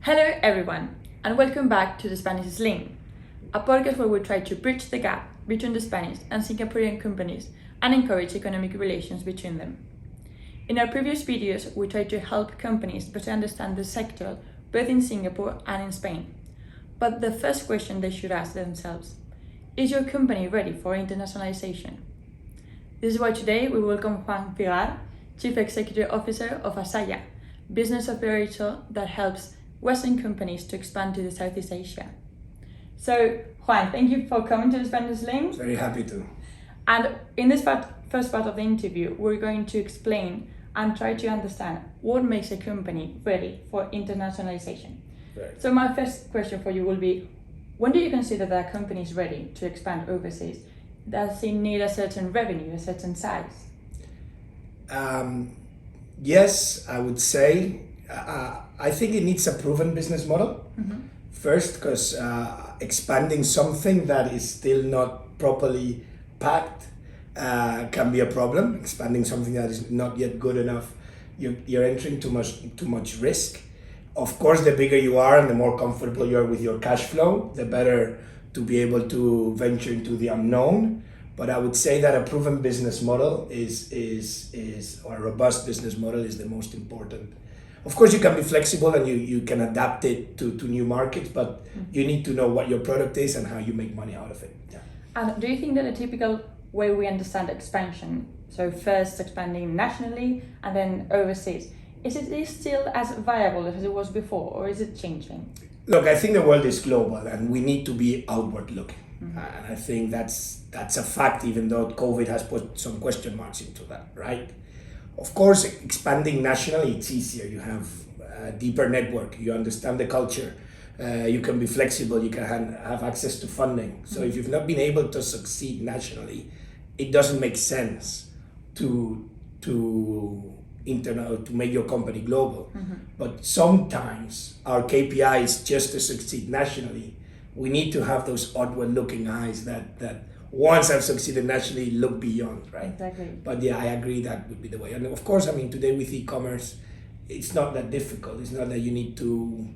Hello everyone, and welcome back to the Spanish Sling, a podcast where we try to bridge the gap between the Spanish and Singaporean companies and encourage economic relations between them. In our previous videos, we tried to help companies better understand the sector both in Singapore and in Spain. But the first question they should ask themselves, is your company ready for internationalization? This is why today we welcome Juan Figar, Chief Executive Officer of ASAYA, business operator that helps Western companies to expand to the Southeast Asia. So, Juan, thank you for coming to the Spanish Sling. Very happy to. And in this first part of the interview, we're going to explain and try to understand what makes a company ready for internationalization. Right. So my first question for you will be, when do you consider that a company is ready to expand overseas? Does it need a certain revenue, a certain size? Yes, I would say. I think it needs a proven business model. Mm-hmm. First, because expanding something that is still not properly packed can be a problem. Expanding something that is not yet good enough, you're entering too much risk. Of course, the bigger you are and the more comfortable you are with your cash flow, the better to be able to venture into the unknown. But I would say that a proven business model or a robust business model is the most important. Of course, you can be flexible and you can adapt it to new markets, but you need to know what your product is and how you make money out of it. Yeah. And do you think that a typical way we understand expansion, so first expanding nationally and then overseas, is it still as viable as it was before, or is it changing? Look, I think the world is global and we need to be outward looking. Mm-hmm. And I think that's a fact, even though COVID has put some question marks into that, right? Of course, expanding nationally, it's easier. You have a deeper network, you understand the culture, you can be flexible, you can have access to funding. So if you've not been able to succeed nationally, it doesn't make sense to make your company global. Mm-hmm. But sometimes our KPI is just to succeed nationally. We need to have those outward looking eyes that once I've succeeded nationally, look beyond, right? Exactly. But yeah, I agree that would be the way. And of course, I mean, today with e-commerce, it's not that difficult. It's not that you need to,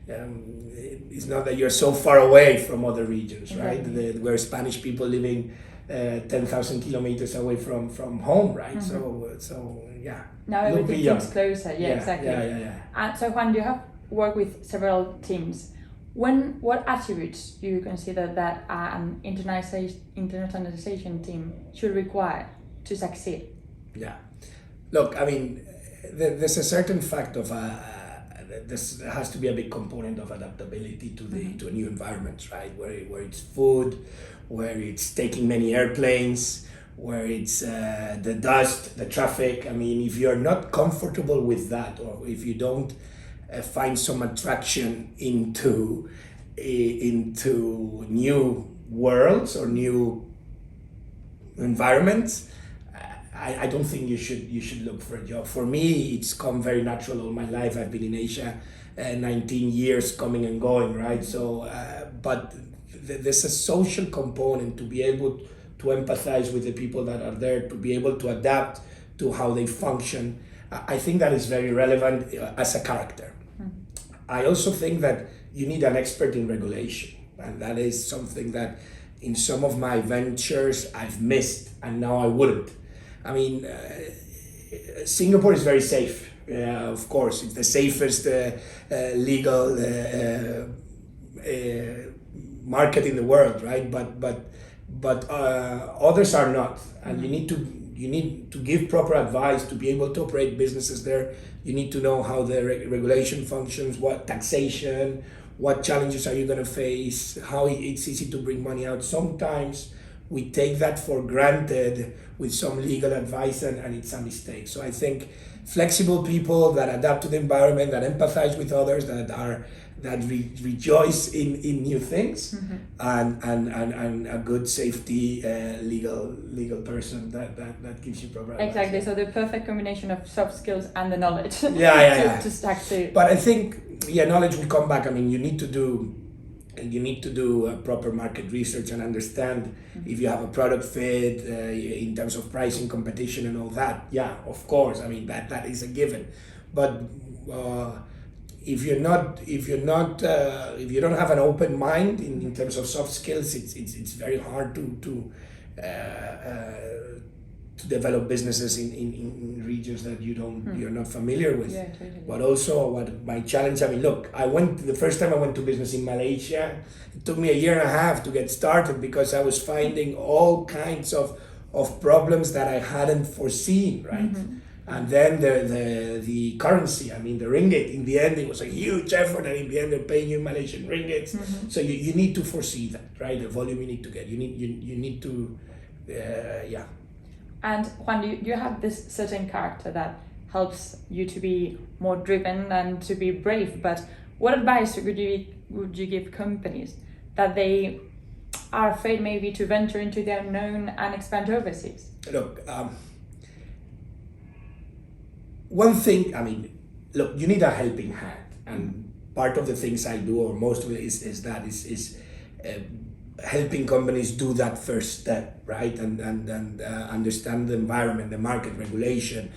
it's not that you're so far away from other regions, exactly. Right? We're Spanish people living 10,000 kilometers away from home, right? Mm-hmm. So yeah. Now everything seems closer. Yeah, exactly. Yeah. And so Juan, you have worked with several teams. What attributes do you consider that an internationalization team should require to succeed? Yeah, look, I mean, there's a certain fact of there has to be a big component of adaptability to a new environment, right? Where it's food, where it's taking many airplanes, where it's the dust, the traffic. I mean, if you're not comfortable with that, or if you don't find some attraction into new worlds or new environments, I don't think you should look for a job. For me, it's come very natural all my life. I've been in Asia 19 years, coming and going, right? So, but there's a social component to be able to empathize with the people that are there, to be able to adapt to how they function. I think that is very relevant as a character. I also think that you need an expert in regulation, and that is something that in some of my ventures I've missed, and now I wouldn't. I mean, Singapore is very safe. Of course, it's the safest legal market in the world, right? But others are not, and you need to give proper advice to be able to operate businesses there. You need to know how the regulation functions, what taxation, what challenges are you going to face, how it's easy to bring money out. Sometimes we take that for granted with some legal advice, and it's a mistake. So I think flexible people that adapt to the environment, that empathize with others, that rejoice in new things, and a good safety legal person that gives you proper advice. Exactly. So the perfect combination of soft skills and the knowledge. Yeah. to stack to. But I think knowledge will come back. I mean, you need to do proper market research and understand if you have a product fit in terms of pricing, competition, and all that. Yeah, of course. I mean that is a given. But if you don't have an open mind in terms of soft skills, it's very hard to develop businesses in regions that you're not familiar with. Yeah, totally. But also, what my challenge, I mean, look, the first time I went to business in Malaysia, it took me a year and a half to get started because I was finding all kinds of problems that I hadn't foreseen, right? And then the currency, I mean, the ringgit, in the end, it was a huge effort, and in the end, they're paying you Malaysian ringgits. So you need to foresee that, right? The volume you need to get. You need to, yeah. And Juan, you have this certain character that helps you to be more driven and to be brave. But what advice would you give companies that they are afraid maybe to venture into the unknown and expand overseas? Look, one thing, I mean, look, you need a helping hand, and part of the things I do, or most of it, is helping companies do that first step, right? And understand the environment, the market regulation,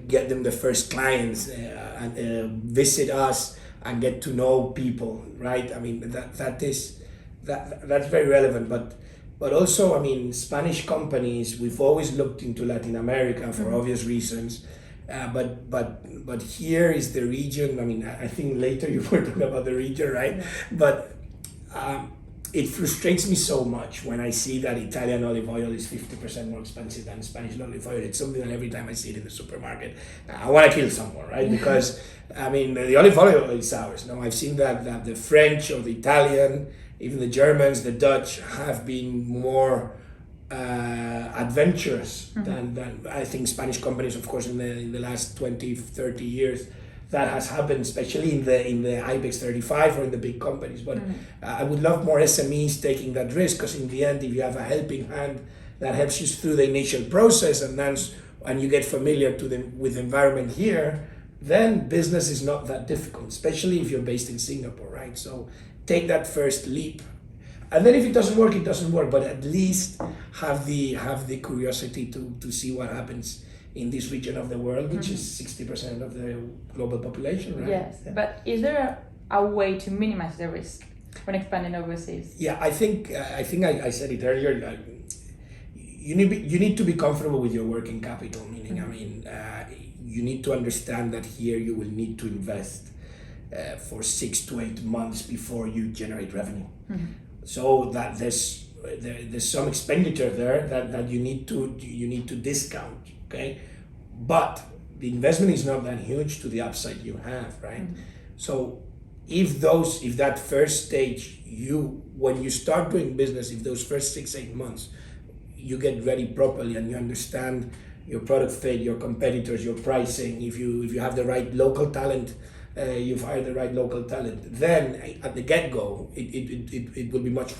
get them the first clients, and visit us and get to know people, right? I mean, that's very relevant, but also, I mean, Spanish companies, we've always looked into Latin America for obvious reasons. But here is the region. I mean, I think later you were talking about the region, right? Yeah. But it frustrates me so much when I see that Italian olive oil is 50% more expensive than Spanish olive oil. It's something that every time I see it in the supermarket, I want to kill someone, right? Because, I mean, the olive oil is ours. No, I've seen that the French or the Italian, even the Germans, the Dutch have been more adventurous than I think Spanish companies, of course, in the last 20, 30 years. That has happened, especially in the IBEX 35 or in the big companies. But I would love more SMEs taking that risk, because in the end, if you have a helping hand that helps you through the initial process, and you get familiar with the environment here, then business is not that difficult, especially if you're based in Singapore, right? So take that first leap. And then if it doesn't work, it doesn't work. But at least have the curiosity to see what happens in this region of the world, which is 60% of the global population, right? Yes, yeah. But is there a way to minimize the risk when expanding overseas? Yeah, I think I said it earlier. You need to be comfortable with your working capital. Meaning, I mean, you need to understand that here you will need to invest for 6 to 8 months before you generate revenue. So that there's some expenditure there that you need to discount. Okay, but the investment is not that huge to the upside you have, right? So if that first stage, when you start doing business, if those first 6-8 months you get ready properly and you understand your product fit, your competitors, your pricing, if you have the right local talent, you've hired the right local talent, then at the get-go it will be much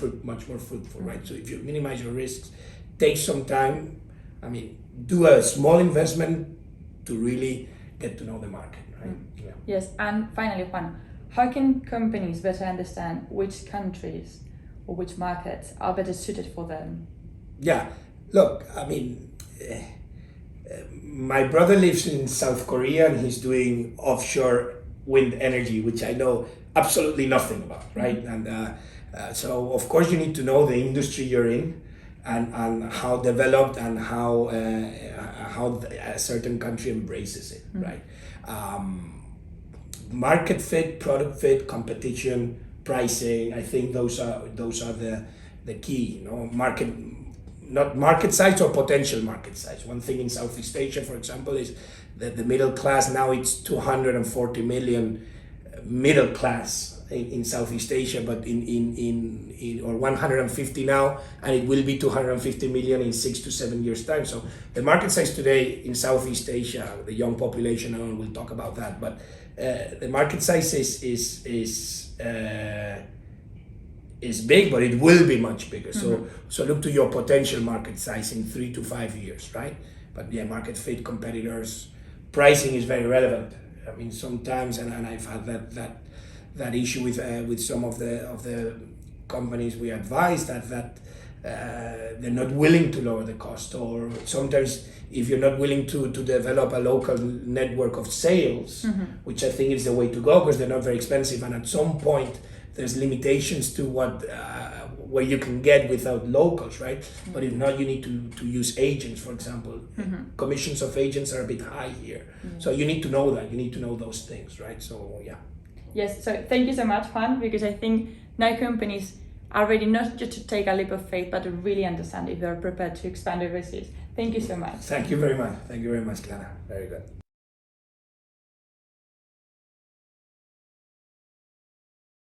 more fruitful, right? So if you minimize your risks, take some time, I mean, do a small investment to really get to know the market, right? Yeah. Yes, and finally, Juan, how can companies better understand which countries or which markets are better suited for them? Yeah, look, I mean, my brother lives in South Korea and he's doing offshore wind energy, which I know absolutely nothing about, right? And so, of course, you need to know the industry you're in, and how developed and how a certain country embraces it, right? Market fit, product fit, competition, pricing. I think those are the key. You know, not market size or potential market size. One thing in Southeast Asia, for example, is that the middle class now, it's 240 million middle class in Southeast Asia, but or 150 now, and it will be 250 million in 6 to 7 years time. So the market size today in Southeast Asia, the young population, and we'll talk about that, but the market size is big, but it will be much bigger. So look to your potential market size in 3 to 5 years, right? But yeah, market fit, competitors, pricing is very relevant. I mean, sometimes, and I've had that issue with some of the companies we advise, that they're not willing to lower the cost, or sometimes if you're not willing to develop a local network of sales, which I think is the way to go because they're not very expensive, and at some point there's limitations to what where you can get without locals, right? But if not, you need to use agents, for example. Commissions of agents are a bit high here, so you need to know that. You need to know those things, right? So yeah. Yes, so thank you so much, Juan, because I think now companies are ready not just to take a leap of faith, but to really understand if they're prepared to expand overseas. Thank you so much. Thank you very much. Thank you very much, Clara. Very good.